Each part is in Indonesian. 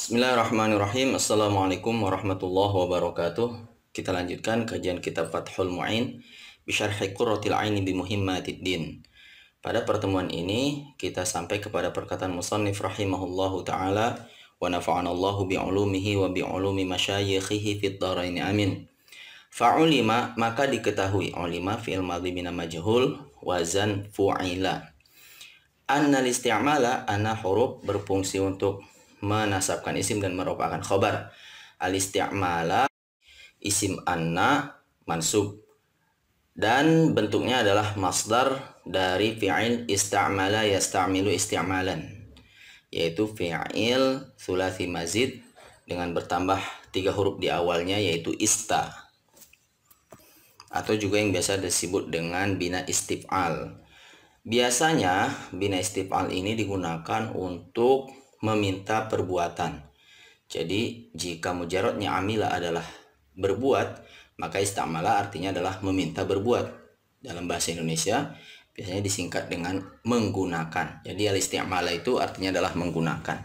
Bismillahirrahmanirrahim. Assalamualaikum warahmatullahi wabarakatuh. Kita lanjutkan kajian kitab Fathul Mu'in Bisyarhi Qurratil Aini Bimuhimmatiddin. Pada pertemuan ini kita sampai kepada perkataan musannif rahimahullahu taala wa nafa'anallahu bi'ulumihi wa bi'ulumi masyayikhihi fid dharain amin. Fa'ulima, maka diketahui, ulima fi'il madhi bina majhul wazan fu'ila. Annal isti'mala, anna huruf berfungsi untuk menasabkan isim dan merupakan khobar. Al isti'mala isim anna mansub dan bentuknya adalah masdar dari fi'il ista'mala yasta'milu isti'malan, yaitu fi'il thulathi mazid dengan bertambah 3 huruf di awalnya, yaitu ista, atau juga yang biasa disebut dengan bina istif'al. Biasanya bina istif'al ini digunakan untuk meminta perbuatan. Jadi jika mujarradnya amila adalah berbuat, maka istamala artinya adalah meminta berbuat. Dalam bahasa Indonesia biasanya disingkat dengan menggunakan. Jadi al-istimala itu artinya adalah menggunakan.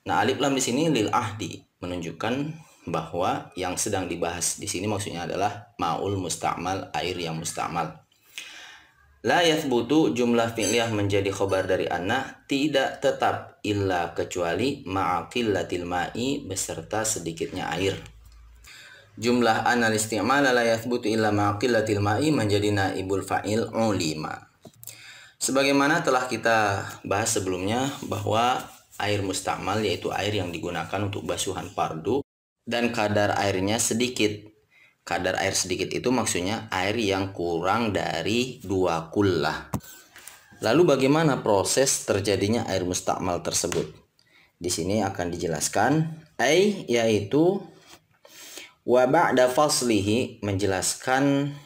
Nah, alif lam di sini lil ahdi, menunjukkan bahwa yang sedang dibahas di sini maksudnya adalah maul musta'mal, air yang musta'mal. La yathbutu, jumlah fi'liyah menjadi khobar dari anna, tidak tetap illa kecuali ma'aqillatil ma'i, beserta sedikitnya air. Jumlah anna al-isti'mala la yathbutu illa ma'aqillatil ma'i menjadi naibul fa'il ulima. Sebagaimana telah kita bahas sebelumnya bahwa air musta'mal yaitu air yang digunakan untuk basuhan fardu dan kadar airnya sedikit. Kadar air sedikit itu maksudnya air yang kurang dari 2 kullah. Lalu bagaimana proses terjadinya air musta'mal tersebut? Di sini akan dijelaskan, yaitu wa ba'da faslihi, menjelaskan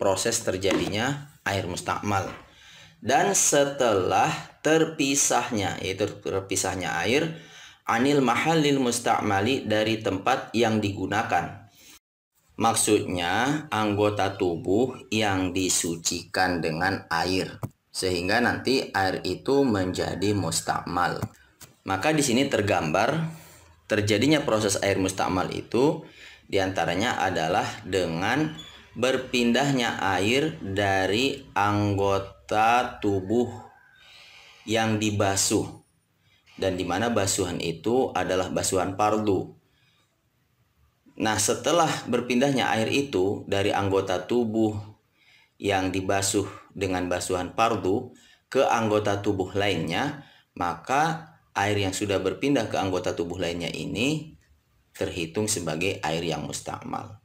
proses terjadinya air musta'mal. Dan setelah terpisahnya, yaitu terpisahnya air anil mahallil musta'mali, dari tempat yang digunakan. Maksudnya anggota tubuh yang disucikan dengan air, sehingga nanti air itu menjadi musta'mal. Maka di sini tergambar terjadinya proses air musta'mal itu diantaranya adalah dengan berpindahnya air dari anggota tubuh yang dibasuh, dan dimana basuhan itu adalah basuhan fardu. Nah, setelah berpindahnya air itu dari anggota tubuh yang dibasuh dengan basuhan fardu ke anggota tubuh lainnya, maka air yang sudah berpindah ke anggota tubuh lainnya ini terhitung sebagai air yang musta'mal.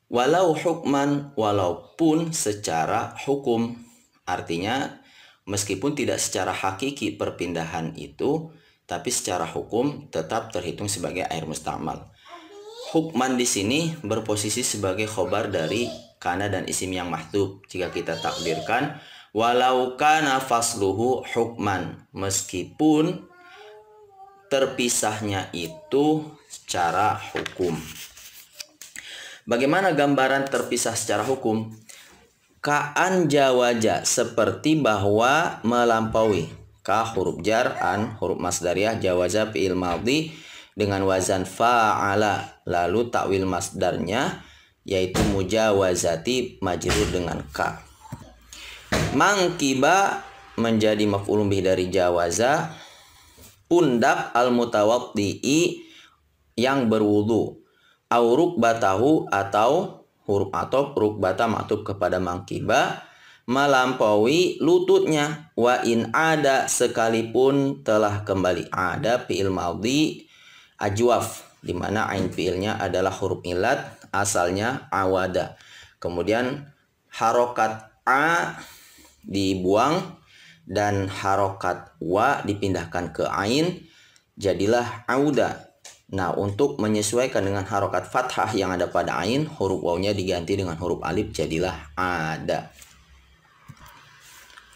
Walau hukman, walaupun secara hukum, artinya meskipun tidak secara hakiki perpindahan itu, tapi secara hukum tetap terhitung sebagai air musta'mal. Hukman di sini berposisi sebagai khobar dari kana dan isim yang mahdhuf. Jika kita takdirkan walau kana fasluhu hukman, meskipun terpisahnya itu secara hukum. Bagaimana gambaran terpisah secara hukum? Ka'an jawaja, seperti bahwa melampaui. Ka huruf jar, an huruf masdariyah, jawaza fi'il madhi dengan wazan fa'ala, lalu takwil masdarnya yaitu mujawazati majrur dengan ka. Mangkiba menjadi maf'ulun bih dari jawaza, pundak al mutawaddi'i yang berwudu, au rukbatahu, atau huruf atop rukbata maktub kepada mangkiba, melampaui lututnya, wa in ada, sekalipun telah kembali. Ada fi'il madhi ajwaf, dimana ain fi'ilnya adalah huruf ilat, asalnya awada. Kemudian harokat a dibuang dan harokat wa dipindahkan ke ain, jadilah auda. Nah, untuk menyesuaikan dengan harokat fathah yang ada pada ain, huruf wawnya diganti dengan huruf alif, jadilah ada.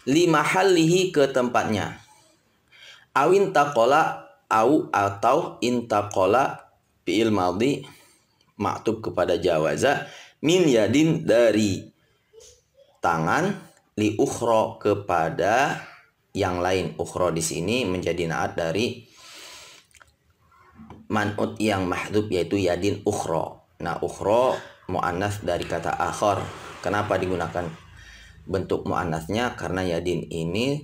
Limahallihi, ke tempatnya. Awin taqola, au atau intaqola fi'il madhi maktub kepada jawaza, min yadin dari tangan, li ukhro kepada yang lain. Ukhro di sini menjadi naat dari man'ut yang mahdhuf yaitu yadin ukhra. Nah, ukhra mu'annas dari kata akhar. Kenapa digunakan bentuk mu'annasnya? Karena yadin ini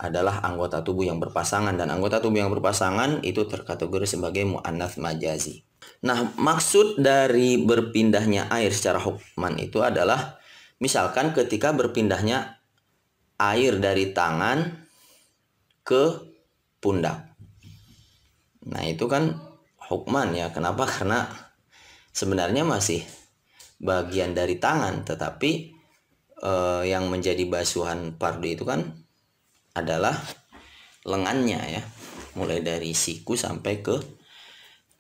adalah anggota tubuh yang berpasangan, dan anggota tubuh yang berpasangan itu terkategori sebagai mu'annas majazi. Nah, maksud dari berpindahnya air secara hukman itu adalah misalkan ketika berpindahnya air dari tangan ke pundak. Nah, itu kan hukman ya. Kenapa? Karena sebenarnya masih bagian dari tangan, tetapi yang menjadi basuhan fardu itu kan adalah lengannya ya, mulai dari siku sampai ke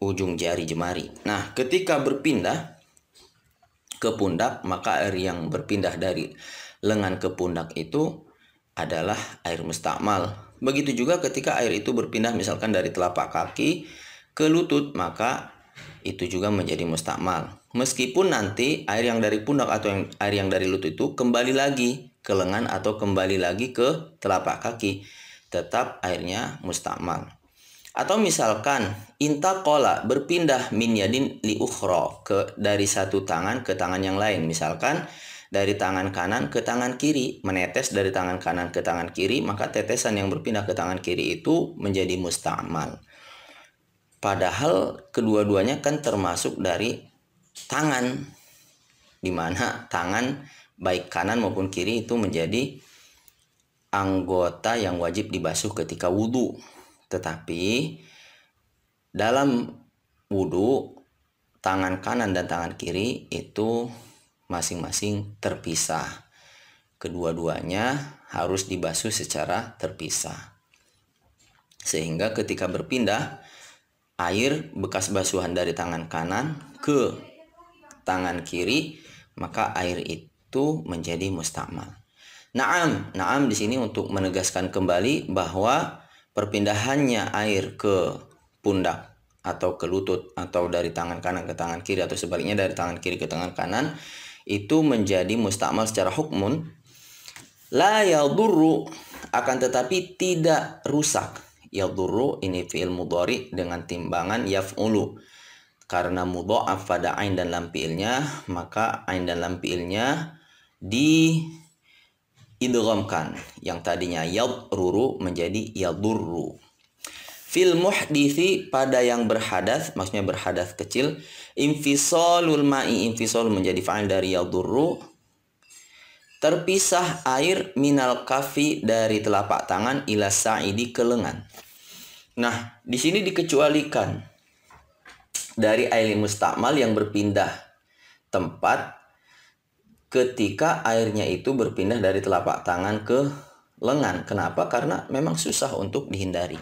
ujung jari jemari. Nah, ketika berpindah ke pundak, maka air yang berpindah dari lengan ke pundak itu adalah air mustakmal. Begitu juga ketika air itu berpindah misalkan dari telapak kaki ke lutut, maka itu juga menjadi mustakmal. Meskipun nanti air yang dari pundak atau air yang dari lutut itu kembali lagi ke lengan atau kembali lagi ke telapak kaki, tetap airnya mustakmal. Atau misalkan intaqala, berpindah min yadin li ukhra, dari satu tangan ke tangan yang lain. Misalkan dari tangan kanan ke tangan kiri, menetes dari tangan kanan ke tangan kiri, maka tetesan yang berpindah ke tangan kiri itu menjadi mustakmal. Padahal kedua-duanya kan termasuk dari tangan, dimana tangan baik kanan maupun kiri itu menjadi anggota yang wajib dibasuh ketika wudhu. Tetapi dalam wudhu, tangan kanan dan tangan kiri itu masing-masing terpisah. Kedua-duanya harus dibasuh secara terpisah. Sehingga ketika berpindah air bekas basuhan dari tangan kanan ke tangan kiri, maka air itu menjadi mustakmal. Naam di sini untuk menegaskan kembali bahwa perpindahannya air ke pundak atau ke lutut atau dari tangan kanan ke tangan kiri atau sebaliknya dari tangan kiri ke tangan kanan itu menjadi mustakmal secara hukmun. La yadurru, akan tetapi tidak rusak. Yadurru ini fi'il mudhari dengan timbangan yaf'ulu. Karena mudha'af pada ain dan lam fi'ilnya, maka ain dan lam fi'ilnya diidghamkan. Yang tadinya yadruru menjadi yadurru. Fil muhdithi, pada yang berhadas, maksudnya berhadas kecil. Infisalul ma'i, infisal menjadi fa'il dari yadurru. Terpisah air minal kafi, dari telapak tangan, ila sa'idi, ke lengan. Nah, di sini dikecualikan dari air mustakmal yang berpindah tempat ketika airnya itu berpindah dari telapak tangan ke lengan. Kenapa? Karena memang susah untuk dihindari.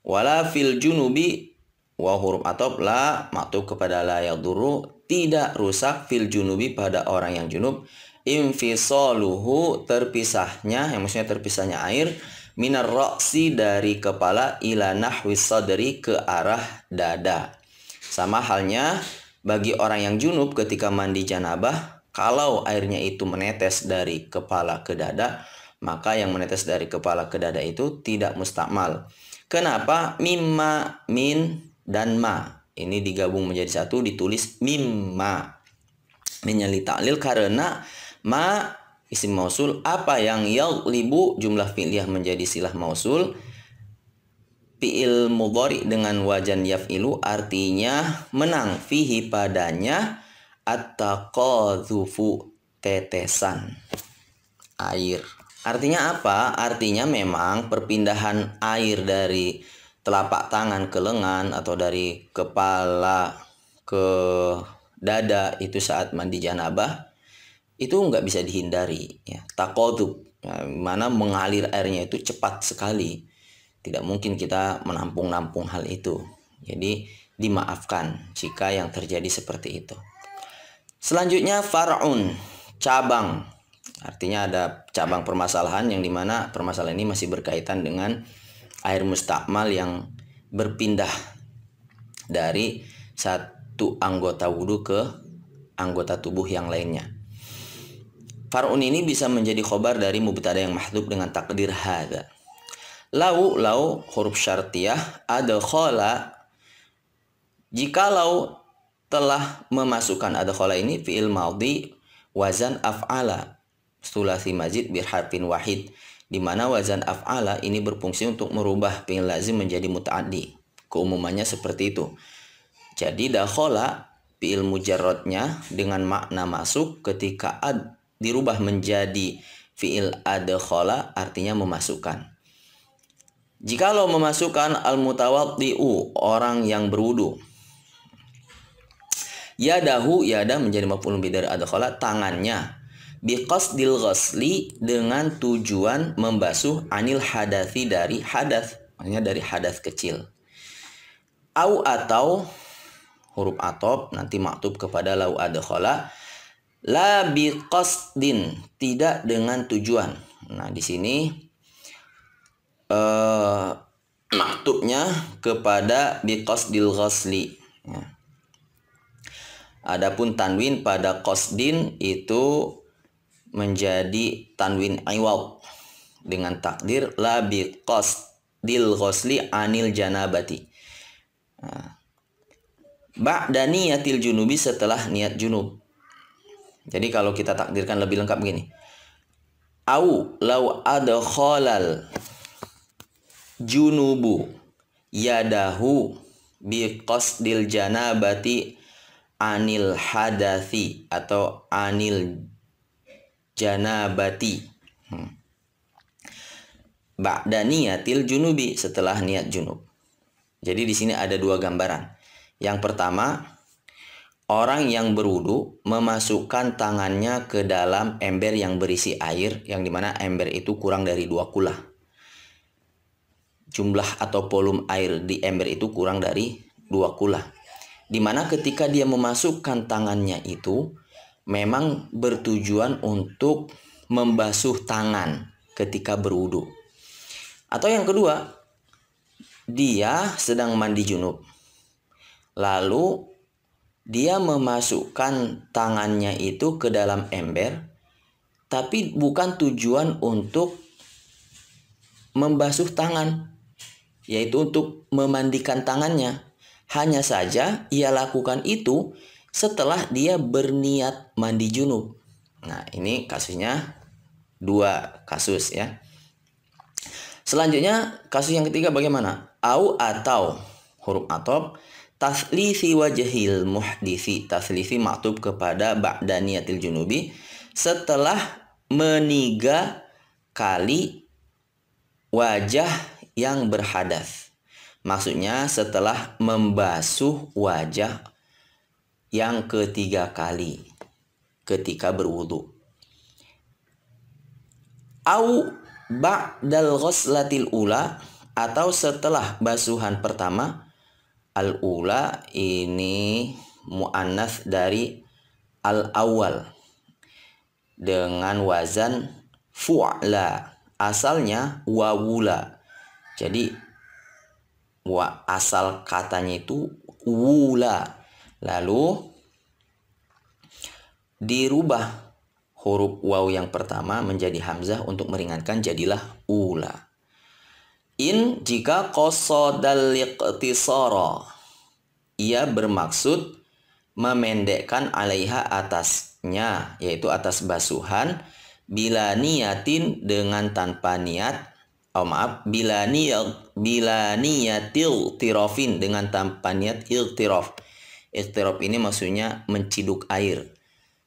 Wala fil junubi, wa huruf atop la maktub kepada la yadurru, tidak rusak fil junubi pada orang yang junub. Infisaluhu, terpisahnya, yang maksudnya terpisahnya air, minar ra'si, dari kepala, ila nahwis sadri, ke arah dada. Sama halnya bagi orang yang junub ketika mandi janabah, kalau airnya itu menetes dari kepala ke dada, maka yang menetes dari kepala ke dada itu tidak mustakmal. Kenapa? Mimma, min, dan ma. Ini digabung menjadi satu, ditulis mimma. Minnya li ta'lil, karena ma isim mausul, apa yang yaghlibu jumlah fi'liyah menjadi silah mausul, fi'il mudhari dengan wajan yaf'ilu, artinya menang, fihi padanya, at-taqadzufu, tetesan air. Artinya apa? Artinya memang perpindahan air dari telapak tangan ke lengan atau dari kepala ke dada itu saat mandi janabah itu nggak bisa dihindari ya. Taqadzub, ya, mana mengalir airnya itu cepat sekali, tidak mungkin kita menampung hal itu. Jadi dimaafkan jika yang terjadi seperti itu. Selanjutnya far'un, cabang. Artinya ada cabang permasalahan yang dimana permasalahan ini masih berkaitan dengan air mustakmal yang berpindah dari satu anggota wudhu ke anggota tubuh yang lainnya. Far'un ini bisa menjadi khobar dari mubtada yang mahdhuf dengan takdir hadza. Lau huruf syartiyah, adkhala, jikalau telah memasukkan, adkhala ini fi'il madhi wazan af'ala sulasi mazid birharfin wahid, di mana wazan af'ala ini berfungsi untuk merubah fi'il lazim menjadi muta'addi. Keumumannya seperti itu. Jadi dakhala fi'il mujarradnya dengan makna masuk, ketika dirubah menjadi fi'il adkhala artinya memasukkan. Jikalau memasukkan al-mutawaddi'u, orang yang berwudu. Yadahu, yada menjadi maf'ul bih dari adkhala, tangannya. Biqasdil ghasli, dengan tujuan membasuh, anil hadathi, dari hadas, maksudnya dari hadas kecil. Au, atau huruf atop nanti maktub kepada lau adkhala. La biqasdin, tidak dengan tujuan. Nah, di sini maktubnya kepada biqasdil ghasli. Ya. Adapun tanwin pada qasdin itu menjadi tanwin iwad dengan takdir la biqasdil ghasli anil janabati. Nah, ba'da niyatil junubi, setelah niat junub. Jadi kalau kita takdirkan lebih lengkap begini. Au lau adkhalal junubu yadahu biqasdil janabati anil hadathi, atau anil janabati. Ba'da niyatil junubi, setelah niat junub. Jadi di sini ada dua gambaran. Yang pertama, orang yang berwudu memasukkan tangannya ke dalam ember yang berisi air, yang dimana ember itu kurang dari 2 kula. Jumlah atau volume air di ember itu kurang dari 2 kula. Dimana ketika dia memasukkan tangannya itu memang bertujuan untuk membasuh tangan ketika berwudu. Atau yang kedua, dia sedang mandi junub. Lalu dia memasukkan tangannya itu ke dalam ember, tapi bukan tujuan untuk membasuh tangan, yaitu untuk memandikan tangannya. Hanya saja ia lakukan itu setelah dia berniat mandi junub. Nah, ini kasusnya 2 kasus ya. Selanjutnya kasus yang ketiga bagaimana? Au, atau huruf atop, taslisi wajhil muhdisi, taslisi maktub kepada ba'da niyatil junubi, setelah meniga kali wajah yang berhadas. Maksudnya setelah membasuh wajah yang ketiga kali ketika berwudu. Au ba'dal ghuslatil ula, atau setelah basuhan pertama. Al-ula ini mu'annas dari al-awwal dengan wazan fu'la, asalnya wawula. Jadi asal katanya itu wula, lalu dirubah huruf waw yang pertama menjadi hamzah untuk meringankan, jadilah ula. In, jika qasadal iqtisara, ia bermaksud memendekkan alaiha, atasnya, yaitu atas basuhan, bila niyatin, dengan tanpa niat, bila niyatil tirofin, dengan tanpa niat iltirof. Iltirof ini maksudnya menciduk air,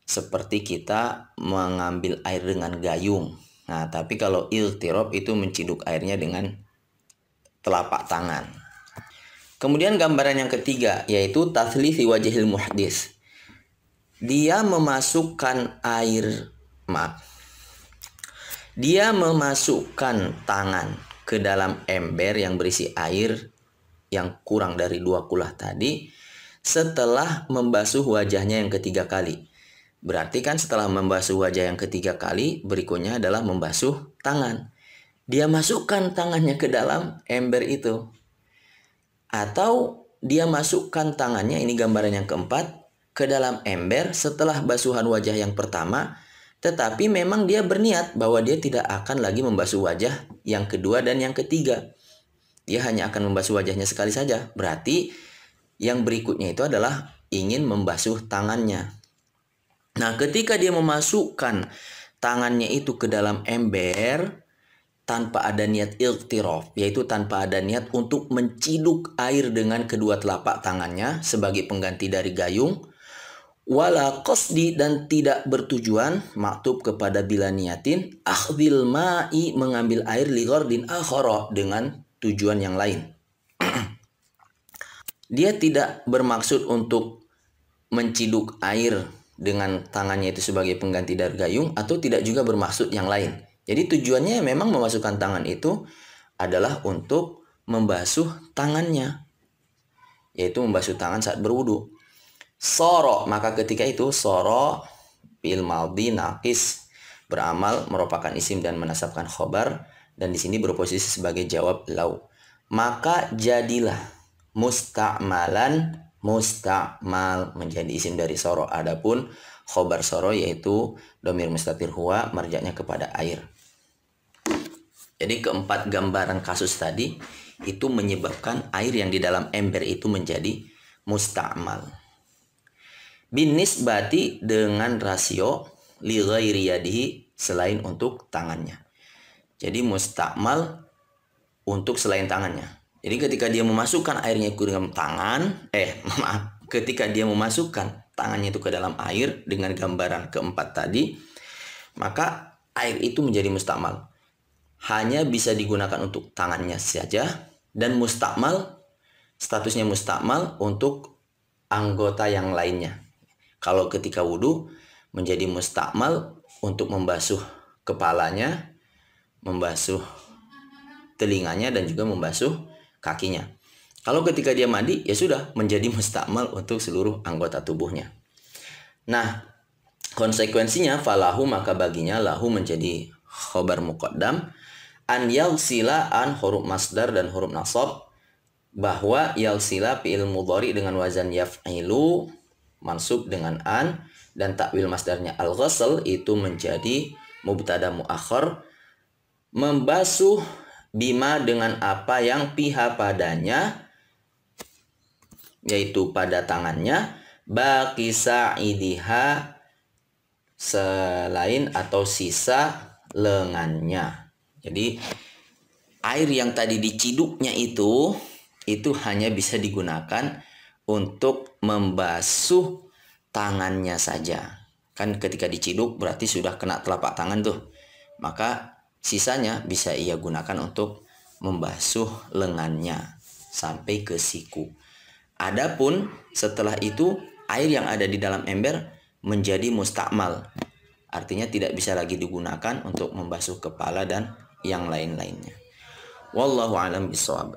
seperti kita mengambil air dengan gayung. Nah, tapi kalau iltirof itu menciduk airnya dengan telapak tangan. Kemudian gambaran yang ketiga yaitu taslisi wajhil muhdis. Dia memasukkan tangan ke dalam ember yang berisi air yang kurang dari 2 kulah tadi setelah membasuh wajahnya yang ketiga kali. Berarti kan setelah membasuh wajah yang ketiga kali, berikutnya adalah membasuh tangan. Dia masukkan tangannya ke dalam ember itu. Atau dia masukkan tangannya, ini gambaran yang keempat, ke dalam ember setelah basuhan wajah yang pertama, Tetapi memang dia berniat bahwa dia tidak akan lagi membasuh wajah yang kedua dan yang ketiga. Dia hanya akan membasuh wajahnya sekali saja. Berarti yang berikutnya itu adalah ingin membasuh tangannya. Nah, ketika dia memasukkan tangannya itu ke dalam ember tanpa ada niat iqtiraf, yaitu tanpa ada niat untuk menciduk air dengan kedua telapak tangannya sebagai pengganti dari gayung, wala qasdi, dan tidak bertujuan, maktub kepada bila niatin, akhdil ma'i, mengambil air, li ghardin akhara, dengan tujuan yang lain. Dia tidak bermaksud untuk menciduk air dengan tangannya itu sebagai pengganti dari gayung, atau tidak juga bermaksud yang lain. Jadi tujuannya memang memasukkan tangan itu adalah untuk membasuh tangannya, yaitu membasuh tangan saat berwudu. Soro, maka ketika itu soro fil madhi naqis, beramal merupakan isim dan menasabkan khobar, dan di sini berposisi sebagai jawab lau. Maka jadilah musta'malan, musta'mal menjadi isim dari soro. Adapun khobar soro yaitu domir mustatir huwa, marjaknya kepada air. Jadi keempat gambaran kasus tadi itu menyebabkan air yang di dalam ember itu menjadi musta'mal. Binisbati, dengan rasio, li ghairi yadihi, selain untuk tangannya. Jadi musta'mal untuk selain tangannya. Jadi ketika dia memasukkan airnya ke dalam tangan, ketika dia memasukkan tangannya itu ke dalam air dengan gambaran keempat tadi, maka air itu menjadi musta'mal. Hanya bisa digunakan untuk tangannya saja, dan musta'mal, statusnya musta'mal untuk anggota yang lainnya. Kalau ketika wudhu menjadi musta'mal untuk membasuh kepalanya, membasuh telinganya, dan juga membasuh kakinya. Kalau ketika dia mandi, ya sudah menjadi musta'mal untuk seluruh anggota tubuhnya. Nah, konsekuensinya falahu, maka baginya, lahu menjadi khobar muqaddam, an yalsila, an huruf masdar dan huruf nasab, bahwa yalsila fi'il mudhari dengan wazan yaf'ilu mansub dengan an, dan takwil masdarnya al-ghasl itu menjadi mubtada muakhar, membasuh bima dengan apa yang piha padanya, yaitu pada tangannya, baqi sa'idiha, selain atau sisa lengannya. Jadi air yang tadi diciduknya itu hanya bisa digunakan untuk membasuh tangannya saja. Kan ketika diciduk berarti sudah kena telapak tangan tuh. Maka sisanya bisa ia gunakan untuk membasuh lengannya sampai ke siku. Adapun setelah itu air yang ada di dalam ember menjadi musta'mal. Artinya tidak bisa lagi digunakan untuk membasuh kepala dan yang lain-lainnya. Wallahu a'lam bishawab.